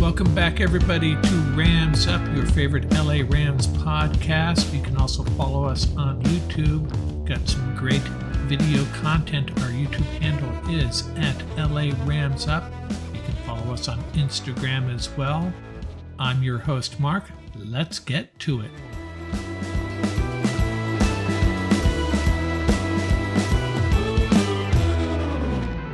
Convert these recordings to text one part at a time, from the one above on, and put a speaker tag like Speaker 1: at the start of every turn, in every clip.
Speaker 1: Welcome back, everybody, to Rams Up, your favorite LA Rams podcast. You can also follow us on YouTube. Got some great video content. Our YouTube handle is at LA Rams Up. You can follow us on Instagram as well. I'm your host, Mark. Let's get to it.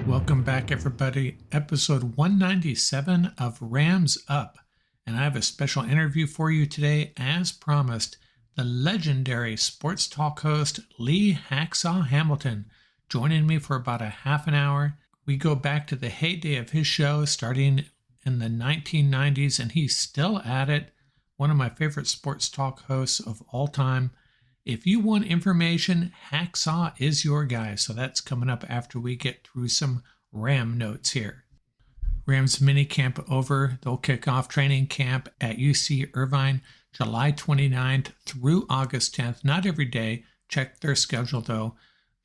Speaker 1: Welcome back, everybody. Episode 197 of Rams Up. And I have a special interview for you today, as promised. The legendary sports talk host, Lee Hacksaw Hamilton, joining me for about a half an hour. We go back to the heyday of his show, starting in the 1990s, and he's still at it. One of my favorite sports talk hosts of all time. If you want information, Hacksaw is your guy. So that's coming up after we get through some Ram notes here. Rams minicamp over. They'll kick off training camp at UC Irvine July 29th through August 10th. Not every day. Check their schedule, though.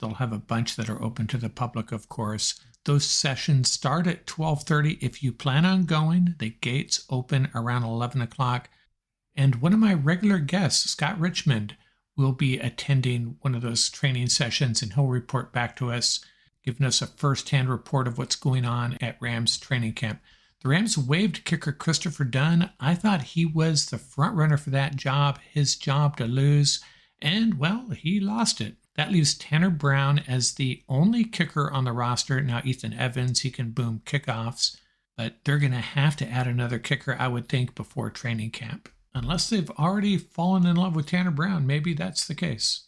Speaker 1: They'll have a bunch that are open to the public, of course. Those sessions start at 12:30. If you plan on going, the gates open around 11 o'clock. And one of my regular guests, Scott Richmond, will be attending one of those training sessions, and he'll report back to us, giving us a first-hand report of what's going on at Rams training camp. The Rams waived kicker Christopher Dunn. I thought he was the front runner for that job, his job to lose, and, well, he lost it. That leaves Tanner Brown as the only kicker on the roster. Now, Ethan Evans, he can boom kickoffs, but they're going to have to add another kicker, I would think, before training camp. Unless they've already fallen in love with Tanner Brown, maybe that's the case.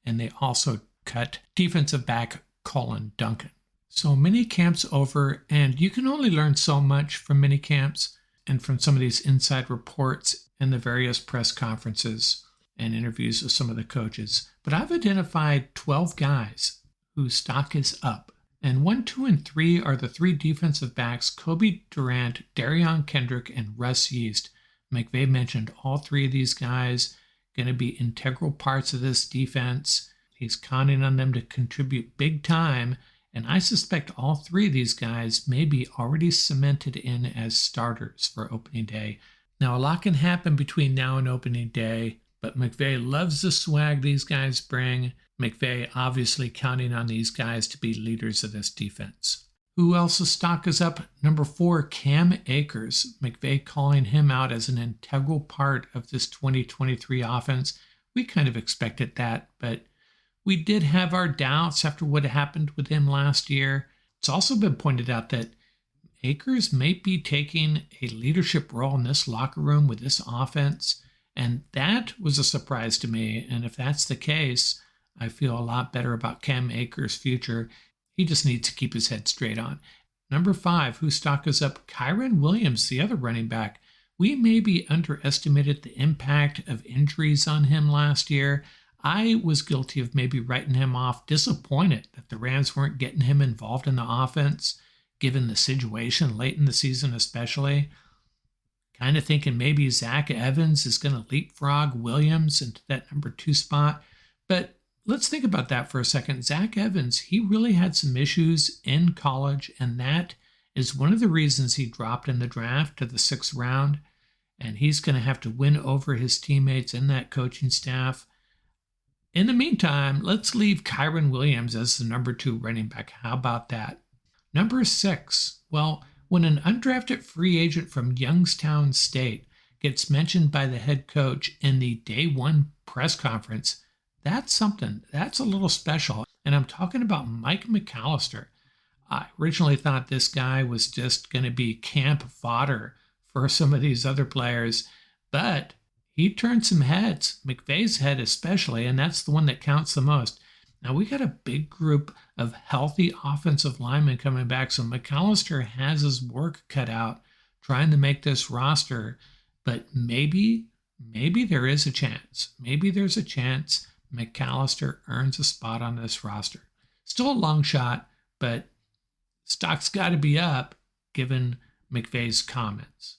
Speaker 1: And they also cut defensive back Colin Duncan. So mini-camp's over, and you can only learn so much from mini-camps and from some of these inside reports and the various press conferences and interviews with some of the coaches. But I've identified 12 guys whose stock is up. And 1, 2, and 3 are the three defensive backs, Kobe Durant, Darion Kendrick, and Russ Yeast. McVay mentioned all three of these guys going to be integral parts of this defense. He's counting on them to contribute big time, and I suspect all three of these guys may be already cemented in as starters for opening day. Now, a lot can happen between now and opening day, but McVay loves the swag these guys bring. McVay obviously counting on these guys to be leaders of this defense. Who else's stock is up? Number 4, Cam Akers. McVay calling him out as an integral part of this 2023 offense. We kind of expected that, but we did have our doubts after what happened with him last year. It's also been pointed out that Akers may be taking a leadership role in this locker room with this offense, and that was a surprise to me. And if that's the case, I feel a lot better about Cam Akers' future. He just needs to keep his head straight on. Number 5, whose stock is up? Kyren Williams, the other running back. We maybe underestimated the impact of injuries on him last year. I was guilty of maybe writing him off, disappointed that the Rams weren't getting him involved in the offense, given the situation late in the season especially. Kind of thinking maybe Zach Evans is going to leapfrog Williams into that number 2 spot. But let's think about that for a second. Zach Evans, he really had some issues in college, and that is one of the reasons he dropped in the draft to the 6th round, and he's going to have to win over his teammates and that coaching staff. In the meantime, let's leave Kyren Williams as the number 2 running back. How about that? Number 6, well, when an undrafted free agent from Youngstown State gets mentioned by the head coach in the day 1 press conference, that's something. That's a little special. And I'm talking about Mike McAllister. I originally thought this guy was just going to be camp fodder for some of these other players, but he turned some heads, McVay's head especially, and that's the one that counts the most. Now, we got a big group of healthy offensive linemen coming back, so McAllister has his work cut out trying to make this roster, but maybe there is a chance. Maybe there's a chance McAllister earns a spot on this roster. Still a long shot, but stock's got to be up given McVay's comments.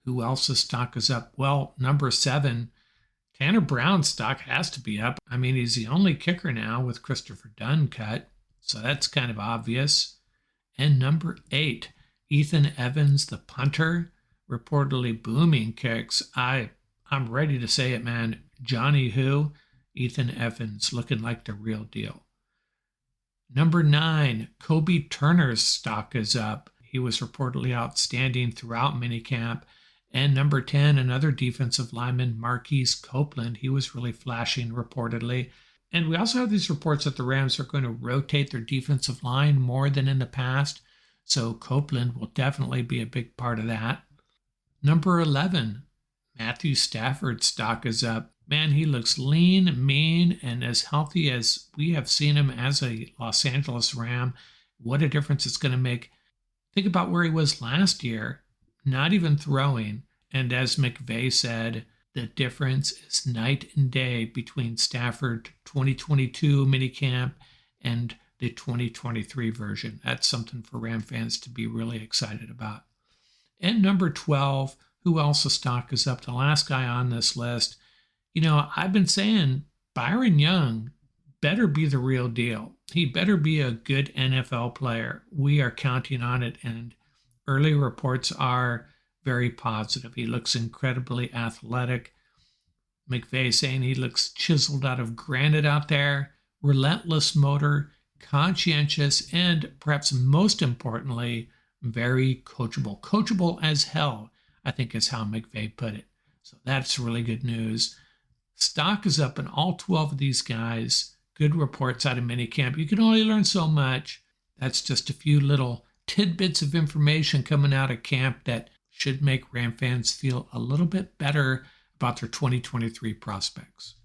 Speaker 1: Who else's stock is up? Well, number 7, Tanner Brown's stock has to be up. I mean, he's the only kicker now with Christopher Dunn cut, so that's kind of obvious. And number 8, Ethan Evans, the punter. reportedly booming kicks. I'm ready to say it, man. Johnny Who, Ethan Evans, looking like the real deal. Number 9, Kobe Turner's stock is up. He was reportedly outstanding throughout minicamp. And number 10, another defensive lineman, Marquise Copeland. He was really flashing reportedly. And we also have these reports that the Rams are going to rotate their defensive line more than in the past. So Copeland will definitely be a big part of that. Number 11, Matthew Stafford's stock is up. Man, he looks lean, mean, and as healthy as we have seen him as a Los Angeles Ram. What a difference it's going to make. Think about where he was last year, not even throwing. And as McVay said, the difference is night and day between Stafford 2022 minicamp and the 2023 version. That's something for Ram fans to be really excited about. And number 12, who else the stock is up? The last guy on this list. You know, I've been saying Byron Young better be the real deal. He better be a good NFL player. We are counting on it, and early reports are very positive. He looks incredibly athletic. McVay saying he looks chiseled out of granite out there, relentless motor, conscientious, and perhaps most importantly, very coachable. Coachable as hell, I think is how McVay put it. So that's really good news. Stock is up in all 12 of these guys. Good reports out of minicamp. You can only learn so much. That's just a few little tidbits of information coming out of camp that should make Ram fans feel a little bit better about their 2023 prospects.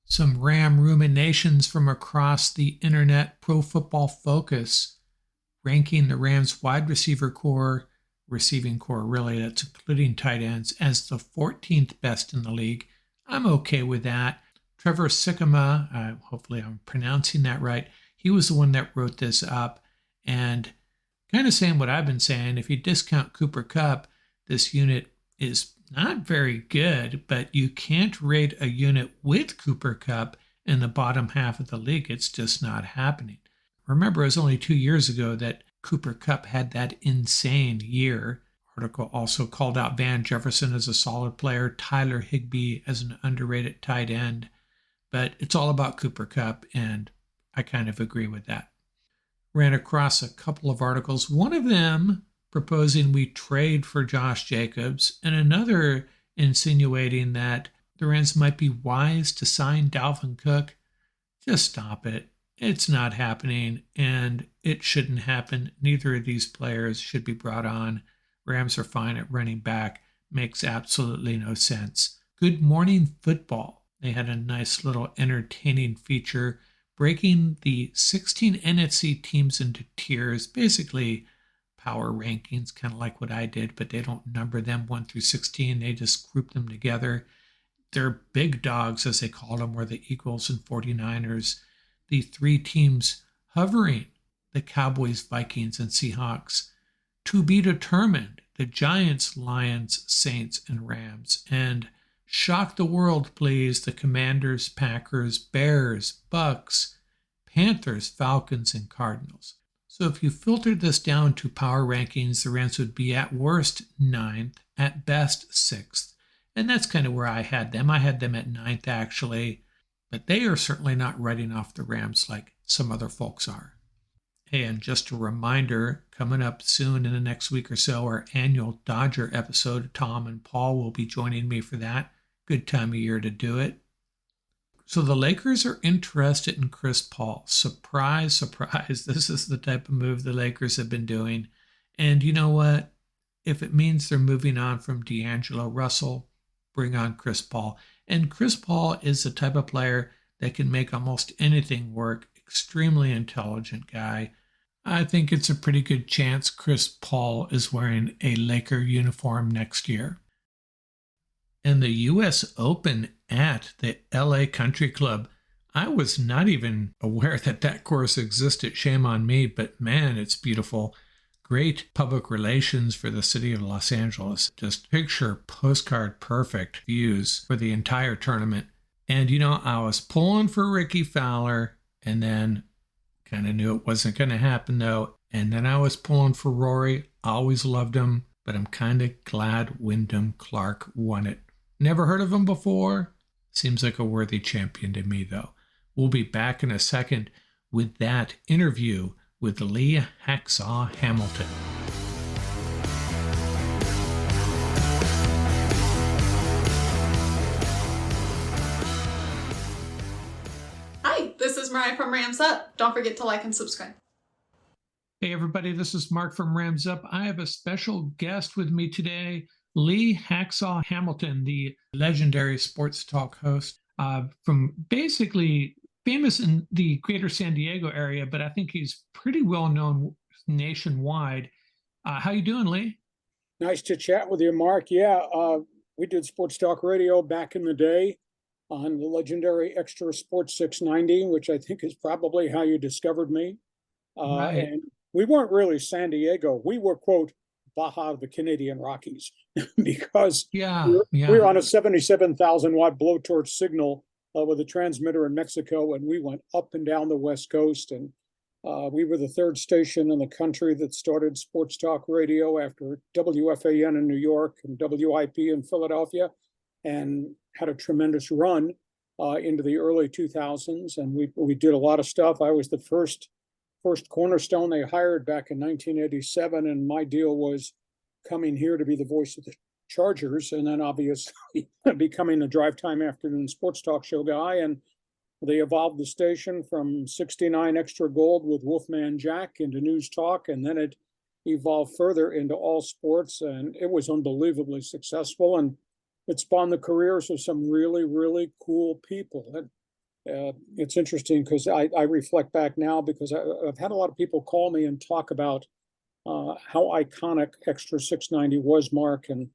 Speaker 1: Some Ram ruminations from across the internet. Pro Football Focus ranking the Rams wide receiver core, receiving core really, that's including tight ends, as the 14th best in the league. I'm okay with that. Trevor Sikkema, hopefully I'm pronouncing that right, he was the one that wrote this up, and kind of saying what I've been saying. If you discount Cooper Kupp, this unit is not very good, but you can't rate a unit with Cooper Kupp in the bottom half of the league. It's just not happening. Remember, it was only 2 years ago that Cooper Kupp had that insane year. Article also called out Van Jefferson as a solid player, Tyler Higbee as an underrated tight end. But it's all about Cooper Kupp, and I kind of agree with that. Ran across a couple of articles, one of them proposing we trade for Josh Jacobs, and another insinuating that the Rams might be wise to sign Dalvin Cook. Just stop it. It's not happening, and it shouldn't happen. Neither of these players should be brought on. Rams are fine at running back. Makes absolutely no sense. Good Morning Football. They had a nice little entertaining feature breaking the 16 NFC teams into tiers, basically power rankings, kind of like what I did, but they don't number them 1 through 16. They just group them together. Their big dogs, as they call them, were the Eagles and 49ers. The 3 teams hovering, the Cowboys, Vikings, and Seahawks. To be determined, the Giants, Lions, Saints, and Rams. And shock the world, please, the Commanders, Packers, Bears, Bucks, Panthers, Falcons, and Cardinals. So if you filtered this down to power rankings, the Rams would be at worst 9th, at best 6th. And that's kind of where I had them. I had them at 9th, actually. But they are certainly not writing off the Rams like some other folks are. Hey, and just a reminder, coming up soon in the next week or so, our annual Dodger episode. Tom and Paul will be joining me for that. Good time of year to do it. So the Lakers are interested in Chris Paul. Surprise, surprise. This is the type of move the Lakers have been doing. And you know what? If it means they're moving on from D'Angelo Russell, bring on Chris Paul. And Chris Paul is the type of player that can make almost anything work. Extremely intelligent guy. I think it's a pretty good chance Chris Paul is wearing a Laker uniform next year. And the U.S. Open at the L.A. Country Club. I was not even aware that that course existed. Shame on me, but man, it's beautiful. Great public relations for the city of Los Angeles. Just picture postcard perfect views for the entire tournament. And you know, I was pulling for Ricky Fowler, and then kind of knew it wasn't going to happen though. And then I was pulling for Rory. I always loved him. but I'm kind of glad Wyndham Clark won it. Never heard of him before. Seems like a worthy champion to me, though. We'll be back in a second with that interview with Lee Hacksaw Hamilton.
Speaker 2: Hi, this is Mariah from Rams Up. Don't forget to like and subscribe.
Speaker 1: Hey, everybody, this is Mark from Rams Up. I have a special guest with me today, Lee Hacksaw Hamilton, the legendary sports talk host from basically famous in the greater San Diego area, but I think he's pretty well known nationwide. How you doing, Lee?
Speaker 3: Nice to chat with you, Mark. Yeah, we did sports talk radio back in the day on the legendary Extra Sports 690, which I think is probably how you discovered me.
Speaker 1: Right.
Speaker 3: And we weren't really San Diego. We were, quote, Baja, the Canadian Rockies, because we were on a 77,000 watt blowtorch signal with a transmitter in Mexico, and we went up and down the West Coast. And we were the third station in the country that started sports talk radio after WFAN in New York and WIP in Philadelphia, and had a tremendous run into the early 2000s. And we did a lot of stuff. I was the first cornerstone they hired back in 1987, and my deal was coming here to be the voice of the Chargers, and then obviously becoming a drive time afternoon sports talk show guy. And they evolved the station from 69 Extra Gold with Wolfman Jack into News Talk, and then it evolved further into all sports, and it was unbelievably successful. And it spawned the careers of some really, really cool people. And it's interesting because I reflect back now, because I've had a lot of people call me and talk about how iconic Extra 690 was, Mark. And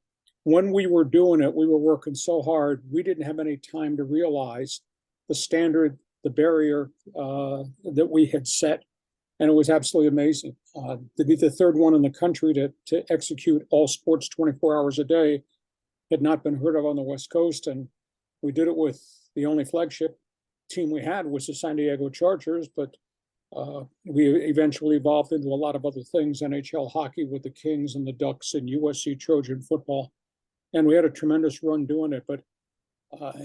Speaker 3: when we were doing it, we were working so hard, we didn't have any time to realize the standard, the barrier that we had set. And it was absolutely amazing. To be the third one in the country to execute all sports 24 hours a day had not been heard of on the West Coast. And we did it with the only flagship team we had was the San Diego Chargers, but we eventually evolved into a lot of other things, NHL hockey with the Kings and the Ducks and USC Trojan football. And we had a tremendous run doing it, but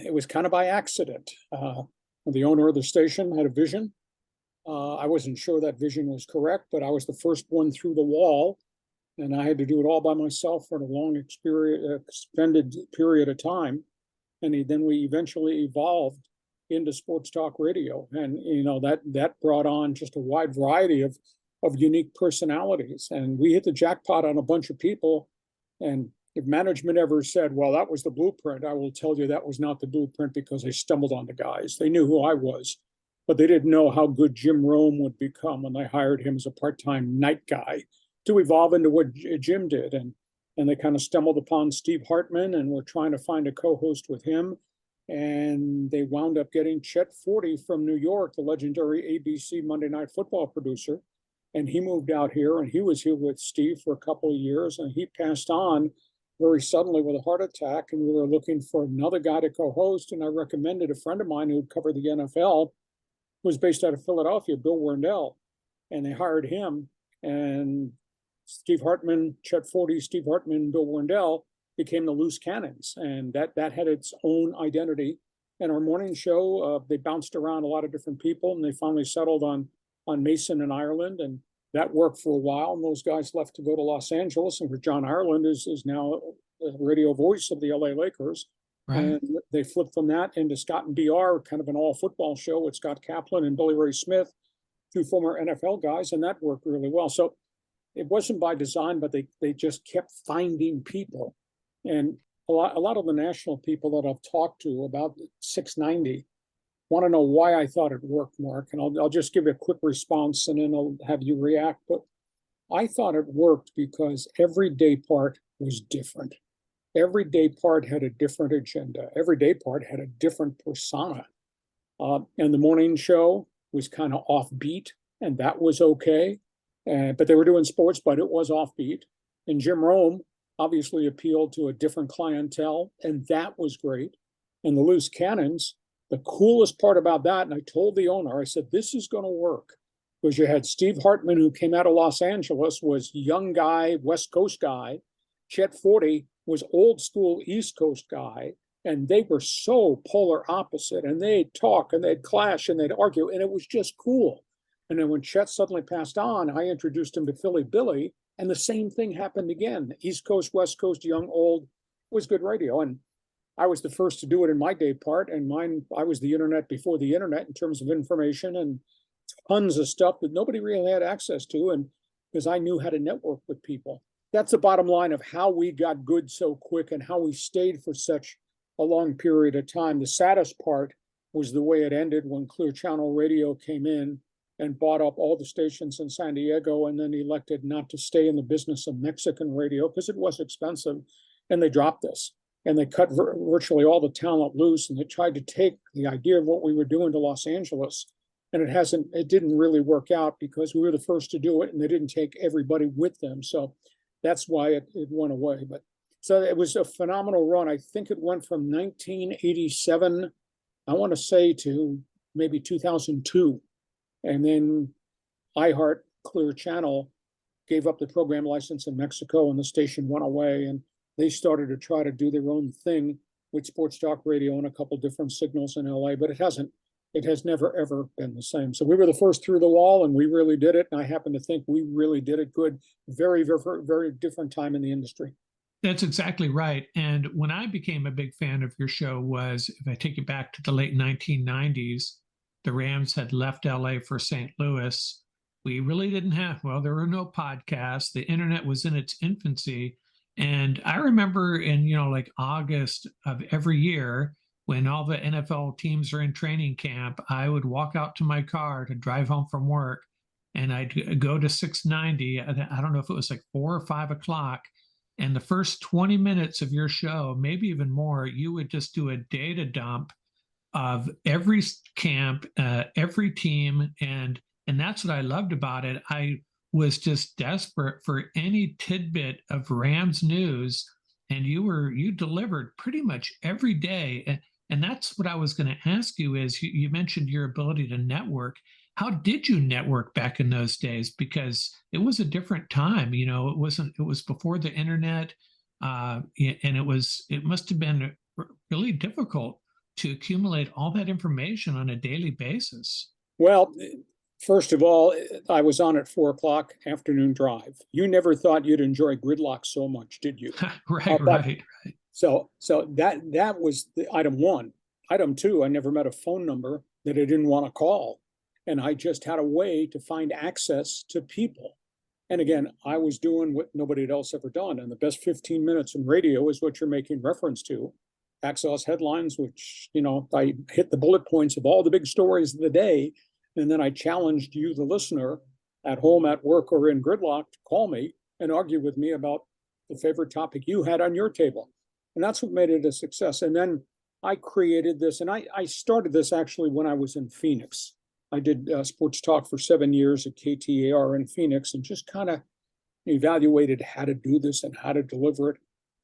Speaker 3: it was kind of by accident. The owner of the station had a vision. I wasn't sure that vision was correct, but I was the first one through the wall, and I had to do it all by myself for a long extended period of time. And then we eventually evolved into sports talk radio, and that brought on just a wide variety of unique personalities. And we hit the jackpot on a bunch of people. And if management ever said, well, that was the blueprint, I will tell you that was not the blueprint, because they stumbled on the guys. They knew who I was, but they didn't know how good Jim Rome would become when they hired him as a part-time night guy to evolve into what Jim did. And they kind of stumbled upon Steve Hartman and were trying to find a co-host with him. And they wound up getting Chet Forty from New York, the legendary ABC Monday Night Football producer. And he moved out here, and he was here with Steve for a couple of years, and he passed on very suddenly with a heart attack. And we were looking for another guy to co-host. And I recommended a friend of mine who'd covered the NFL, who was based out of Philadelphia, Bill Wernell. And they hired him. And Steve Hartman, Chet Forty, Steve Hartman, Bill Wernell became the Loose Cannons, and that had its own identity. And our morning show, they bounced around a lot of different people, and they finally settled on Mason in Ireland, and that worked for a while. And those guys left to go to Los Angeles, and for John Ireland is now the radio voice of the LA Lakers. Right. And they flipped from that into Scott and BR, kind of an all football show with Scott Kaplan and Billy Ray Smith, two former NFL guys, and that worked really well. So it wasn't by design, but they just kept finding people. And a lot of the national people that I've talked to about 690 want to know why I thought it worked, Mark. And I'll just give you a quick response, and then I'll have you react. But I thought it worked because every day part was different. Every day part had a different agenda. Every day part had a different persona. And the morning show was kind of offbeat, and that was okay. But they were doing sports, but it was offbeat. And Jim Rome obviously appealed to a different clientele, and that was great. And the Loose Cannons, the coolest part about that, and I told the owner, I said, this is going to work, because you had Steve Hartman, who came out of Los Angeles, was young guy, West Coast guy, Chet Forte was old school East Coast guy, and they were so polar opposite, and they'd talk and they'd clash and they'd argue, and it was just cool. And then when Chet suddenly passed on, I introduced him to Philly Billy, and the same thing happened again. East Coast, West Coast, young, old, was good radio. And I was the first to do it in my day part, and I was the internet before the internet in terms of information and tons of stuff that nobody really had access to, and because I knew how to network with people. That's the bottom line of how we got good so quick and how we stayed for such a long period of time. The saddest part was the way it ended when Clear Channel Radio came in and bought up all the stations in San Diego, and then elected not to stay in the business of Mexican radio because it was expensive, and they dropped us. And they cut virtually all the talent loose, and they tried to take the idea of what we were doing to Los Angeles. And it didn't really work out because we were the first to do it, and they didn't take everybody with them. So that's why it went away. But so it was a phenomenal run. I think it went from 1987, I want to say, to maybe 2002. And then iHeart Clear Channel gave up the program license in Mexico, and the station went away. And they started to try to do their own thing with sports talk radio and a couple different signals in LA, but it has never, ever been the same. So we were the first through the wall, and we really did it. And I happen to think we really did it good. Very, very, very different time in the industry.
Speaker 1: That's exactly right. And when I became a big fan of your show was, if I take it back to the late 1990s, the Rams had left LA for St. Louis. We really didn't have, there were no podcasts. The internet was in its infancy. And I remember in, like August of every year, when all the NFL teams are in training camp, I would walk out to my car to drive home from work, and I'd go to 690. I don't know if it was like 4 or 5 o'clock. And the first 20 minutes of your show, maybe even more, you would just do a data dump of every camp, every team. And that's what I loved about it. I was just desperate for any tidbit of Rams news, and you delivered pretty much every day. And that's what I was going to ask you is, you mentioned your ability to network. How did you network back in those days? Because it was a different time. It was before the internet, and it must have been really difficult to accumulate all that information on a daily basis.
Speaker 3: Well, first of all, I was on at 4 o'clock afternoon drive. You never thought you'd enjoy gridlock so much, did you?
Speaker 1: Right.
Speaker 3: So that was the item one. Item two, I never met a phone number that I didn't want to call. And I just had a way to find access to people. And again, I was doing what nobody else ever done. And the best 15 minutes in radio is what you're making reference to. Hacksaw's headlines, which, I hit the bullet points of all the big stories of the day. And then I challenged you, the listener, at home, at work, or in gridlock, to call me and argue with me about the favorite topic you had on your table. And that's what made it a success. And then I created this, and I started this actually when I was in Phoenix. I did sports talk for 7 years at KTAR in Phoenix, and just kind of evaluated how to do this and how to deliver it.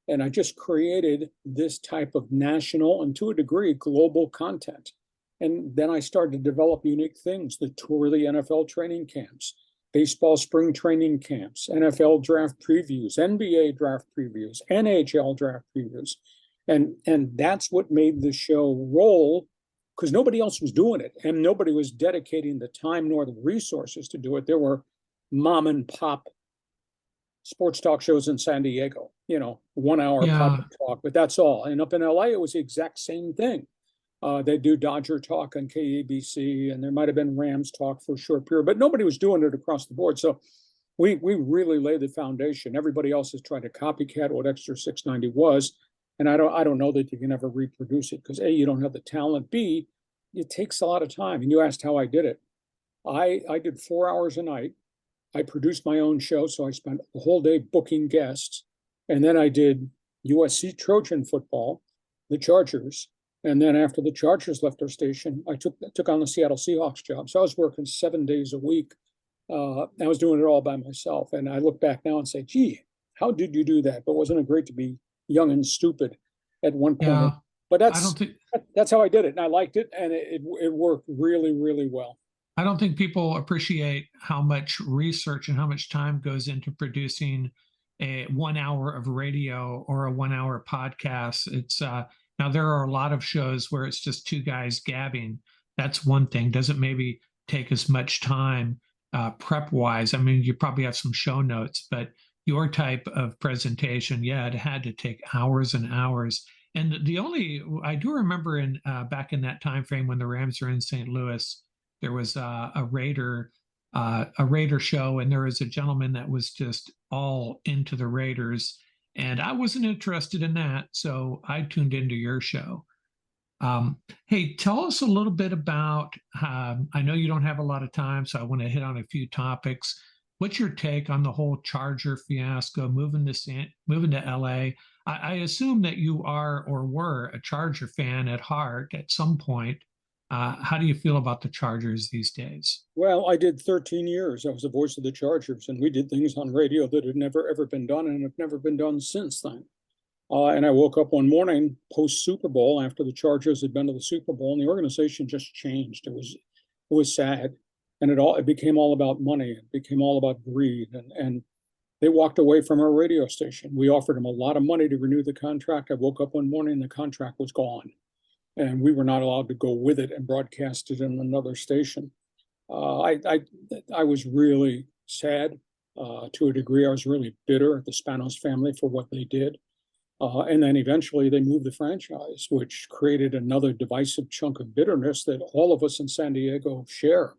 Speaker 3: And I just created this type of national and, to a degree, global content. And then I started to develop unique things, the tour of the NFL training camps, baseball spring training camps, NFL draft previews, NBA draft previews, NHL draft previews. And that's what made the show roll, because nobody else was doing it, and nobody was dedicating the time nor the resources to do it. There were mom and pop sports talk shows in San Diego, 1 hour public talk, but that's all. And up in LA, it was the exact same thing. They do Dodger talk on KABC, and there might have been Rams talk for a short period, but nobody was doing it across the board. So we really laid the foundation. Everybody else is trying to copycat what Extra 690 was. And I don't know that you can ever reproduce it, because A, you don't have the talent. B, it takes a lot of time. And you asked how I did it. I did 4 hours a night. I produced my own show, so I spent the whole day booking guests. And then I did USC Trojan football, the Chargers. And then after the Chargers left our station, I took on the Seattle Seahawks job. So I was working 7 days a week. I was doing it all by myself. And I look back now and say, gee, how did you do that? But wasn't it great to be young and stupid at one point?
Speaker 1: Yeah,
Speaker 3: but that's how I did it. And I liked it. And it worked really, really well.
Speaker 1: I don't think people appreciate how much research and how much time goes into producing a 1 hour of radio or a 1 hour podcast. It's now there are a lot of shows where it's just two guys gabbing. That's one thing. Doesn't maybe take as much time prep wise. I mean, you probably have some show notes, but your type of presentation, yeah, it had to take hours and hours. And the only I do remember in back in that time frame when the Rams were in St. Louis, there was a Raider show, and there was a gentleman that was just all into the Raiders, and I wasn't interested in that, so I tuned into your show. Hey, tell us a little bit about. I know you don't have a lot of time, so I want to hit on a few topics. What's your take on the whole Charger fiasco, moving to LA? I assume that you are or were a Charger fan at heart at some point. How do you feel about the Chargers these days?
Speaker 3: Well, I did 13 years. I was the voice of the Chargers, and we did things on radio that had never ever been done and have never been done since then. And I woke up one morning post Super Bowl after the Chargers had been to the Super Bowl, and the organization just changed. It was sad, and it became all about money. It became all about greed, and they walked away from our radio station. We offered them a lot of money to renew the contract. I woke up one morning, the contract was gone, and we were not allowed to go with it and broadcast it in another station. I was really sad to a degree. I was really bitter at the Spanos family for what they did. And then eventually they moved the franchise, which created another divisive chunk of bitterness that all of us in San Diego share.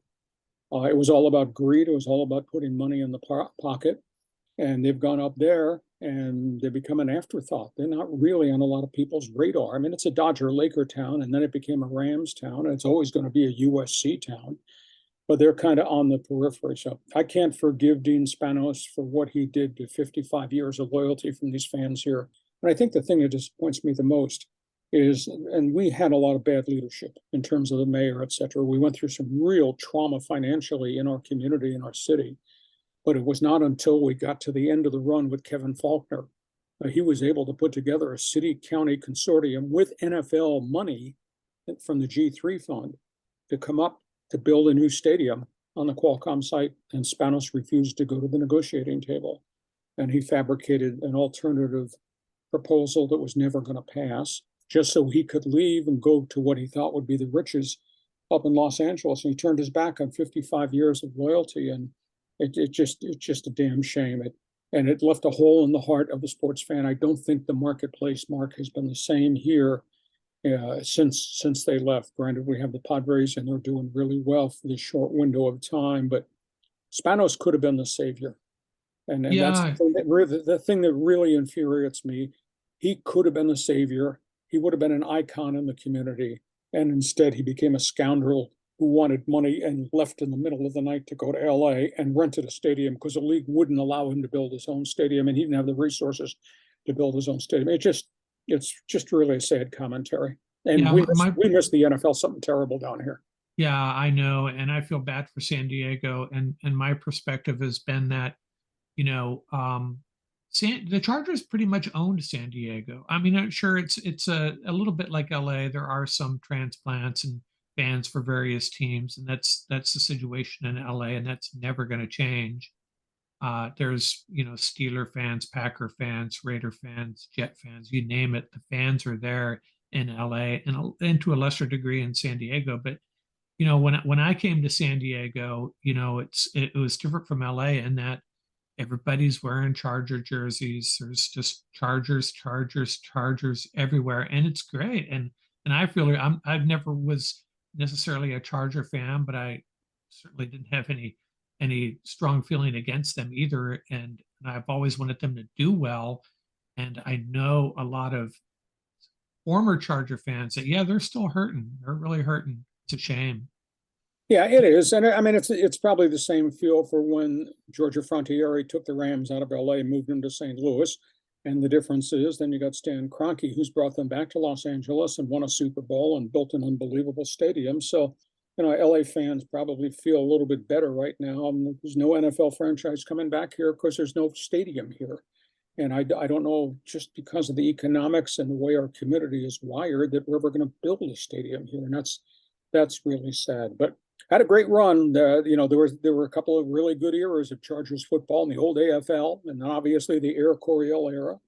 Speaker 3: It was all about greed. It was all about putting money in the pocket. And they've gone up there and they become an afterthought. They're not really on a lot of people's radar. I mean, it's a Dodger Laker town, and then it became a Rams town, and it's always going to be a USC town. But they're kind of on the periphery. So I can't forgive Dean Spanos for what he did to 55 years of loyalty from these fans here. And I think the thing that disappoints me the most is, and we had a lot of bad leadership in terms of the mayor, et cetera. We went through some real trauma financially in our community, in our city. But it was not until we got to the end of the run with Kevin Faulkner, he was able to put together a city-county consortium with NFL money from the G3 fund to come up to build a new stadium on the Qualcomm site, and Spanos refused to go to the negotiating table. And he fabricated an alternative proposal that was never going to pass, just so he could leave and go to what he thought would be the riches up in Los Angeles. And he turned his back on 55 years of loyalty, and it's just a damn shame. It left a hole in the heart of the sports fan. I don't think the marketplace, Mark, has been the same here since they left. Granted, we have the Padres, and they're doing really well for this short window of time, but Spanos could have been the savior. And that's the thing that really infuriates me. He could have been the savior. He would have been an icon in the community. And instead, he became a scoundrel who wanted money and left in the middle of the night to go to LA and rented a stadium because the league wouldn't allow him to build his own stadium, and he didn't have the resources to build his own stadium. It's just really a sad commentary. And we miss the NFL something terrible down here.
Speaker 1: Yeah, I know. And I feel bad for San Diego. And my perspective has been that, the Chargers pretty much owned San Diego. I mean, I'm sure it's a little bit like LA. There are some transplants and fans for various teams, and that's the situation in LA, and that's never going to change. There's Steeler fans, Packer fans, Raider fans, Jet fans, you name it. The fans are there in LA and to a lesser degree in San Diego. But when I came to San Diego, it was different from LA in that everybody's wearing Charger jerseys. There's just Chargers everywhere, and it's great. And I feel I've never was necessarily a Charger fan, but I certainly didn't have any strong feeling against them either. And I've always wanted them to do well. And I know a lot of former Charger fans that, yeah, they're still hurting. They're really hurting. It's a shame.
Speaker 3: Yeah, it is. And I mean, it's probably the same feel for when Georgia Frontiere took the Rams out of LA and moved them to St. Louis. And the difference is then you got Stan Kroenke, who's brought them back to Los Angeles and won a Super Bowl and built an unbelievable stadium. So, LA fans probably feel a little bit better right now. There's no NFL franchise coming back here because there's no stadium here. And I don't know, just because of the economics and the way our community is wired, that we're ever going to build a stadium here. And that's really sad. But Had a great run. There were a couple of really good eras of Chargers football in the old AFL, and then obviously the Air Coryell era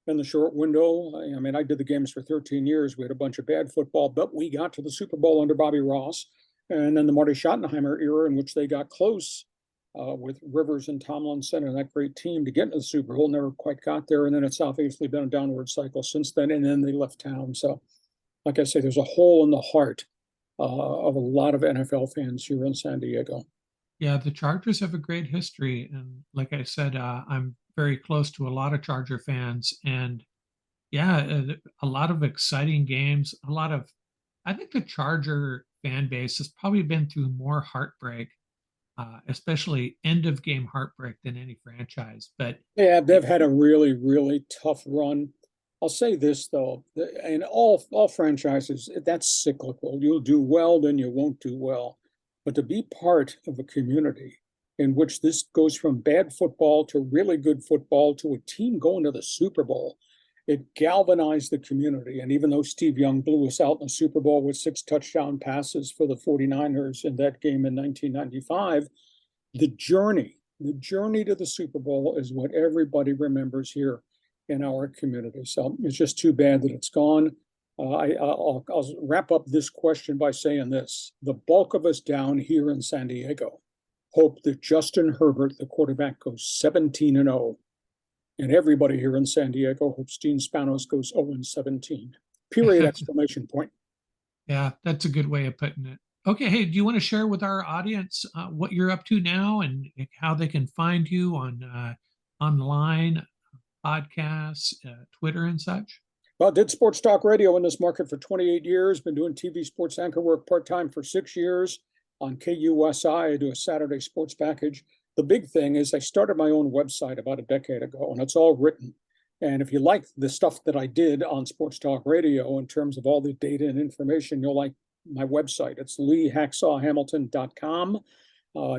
Speaker 3: in the short window. I mean, I did the games for 13 years. We had a bunch of bad football, but we got to the Super Bowl under Bobby Ross, and then the Marty Schottenheimer era, in which they got close with Rivers and Tomlinson and that great team to get into the Super Bowl. Never quite got there, and then it's obviously been a downward cycle since then. And then they left town. So, like I say, there's a hole in the heart of a lot of NFL fans here in San Diego.
Speaker 1: Yeah, the Chargers have a great history. And like I said, I'm very close to a lot of Charger fans. And yeah, a lot of exciting games. I think the Charger fan base has probably been through more heartbreak, especially end of game heartbreak, than any franchise. But
Speaker 3: yeah, they've had a really, really tough run. I'll say this though, in all franchises, that's cyclical. You'll do well, then you won't do well. But to be part of a community in which this goes from bad football to really good football to a team going to the Super Bowl, it galvanized the community. And even though Steve Young blew us out in the Super Bowl with 6 touchdown passes for the 49ers in that game in 1995, the journey to the Super Bowl is what everybody remembers here in our community. So it's just too bad that it's gone. I'll wrap up this question by saying this. The bulk of us down here in San Diego hope that Justin Herbert, the quarterback, goes 17-0. And everybody here in San Diego hopes Gene Spanos goes 0-17. Period, exclamation point.
Speaker 1: Yeah, that's a good way of putting it. Okay, hey, do you want to share with our audience what you're up to now and how they can find you on online, podcasts, Twitter and such?
Speaker 3: Well, did sports talk radio in this market for 28 years, been doing TV sports anchor work part-time for 6 years. On KUSI, I do a Saturday sports package. The big thing is I started my own website about a decade ago, and it's all written. And if you like the stuff that I did on Sports Talk Radio in terms of all the data and information, you'll like my website. It's leehacksawhamilton.com.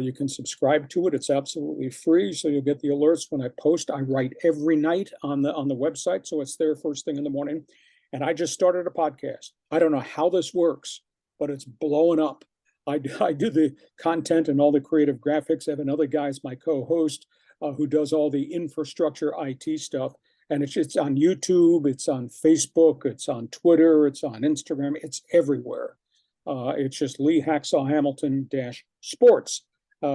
Speaker 3: You can subscribe to it. It's absolutely free, so you'll get the alerts when I post. I write every night on the website, so it's there first thing in the morning. And I just started a podcast. I don't know how this works, but it's blowing up. I do the content and all the creative graphics. I have another guy as my co-host who does all the infrastructure IT stuff. And it's on YouTube, it's on Facebook, it's on Twitter, it's on Instagram, it's everywhere. It's just Lee Hacksaw Hamilton -sports,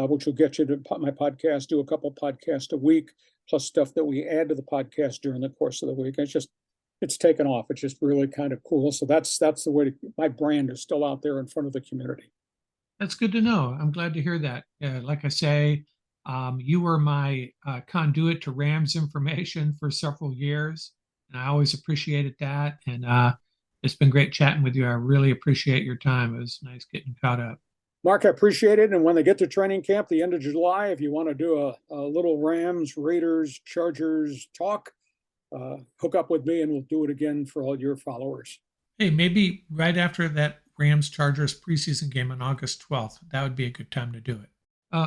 Speaker 3: which will get you to my podcast, do a couple podcasts a week, plus stuff that we add to the podcast during the course of the week. It's taken off. It's just really kind of cool. So that's the way my brand is still out there in front of the community.
Speaker 1: That's good to know. I'm glad to hear that. Like I say, you were my conduit to Rams information for several years, and I always appreciated that. And it's been great chatting with you. I really appreciate your time. It was nice getting caught up.
Speaker 3: Mark, I appreciate it. And when they get to training camp, the end of July, if you want to do a little Rams, Raiders, Chargers talk, hook up with me and we'll do it again for all your followers.
Speaker 1: Hey, maybe right after that Rams Chargers preseason game on August 12th. That would be a good time to do it.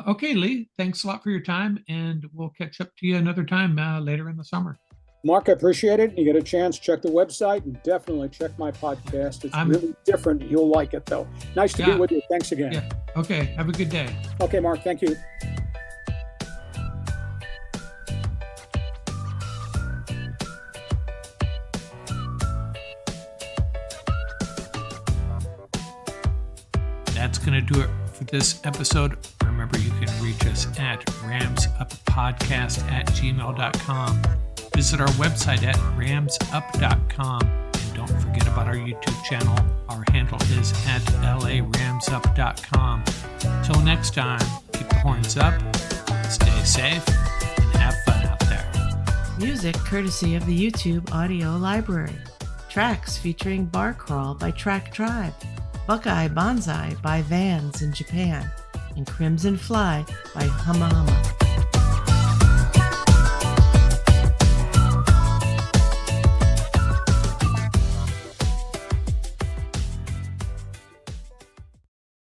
Speaker 1: Okay, Lee, thanks a lot for your time, and we'll catch up to you another time later in the summer.
Speaker 3: Mark, I appreciate it. You get a chance, check the website, and definitely check my podcast. It's really different. You'll like it, though. Nice to be with you. Thanks again.
Speaker 1: Yeah. Okay, have a good day.
Speaker 3: Okay, Mark, thank you.
Speaker 1: That's going to do it for this episode. Remember, you can reach us at ramsuppodcast@gmail.com. Visit our website at ramsup.com. And don't forget about our YouTube channel. Our handle is at laramsup.com. Till next time, keep the horns up, stay safe, and have fun out there.
Speaker 4: Music courtesy of the YouTube audio library. Tracks featuring Bar Crawl by Track Tribe. Buckeye Bonzai by Vans in Japan, and Crimson Fly by Huma.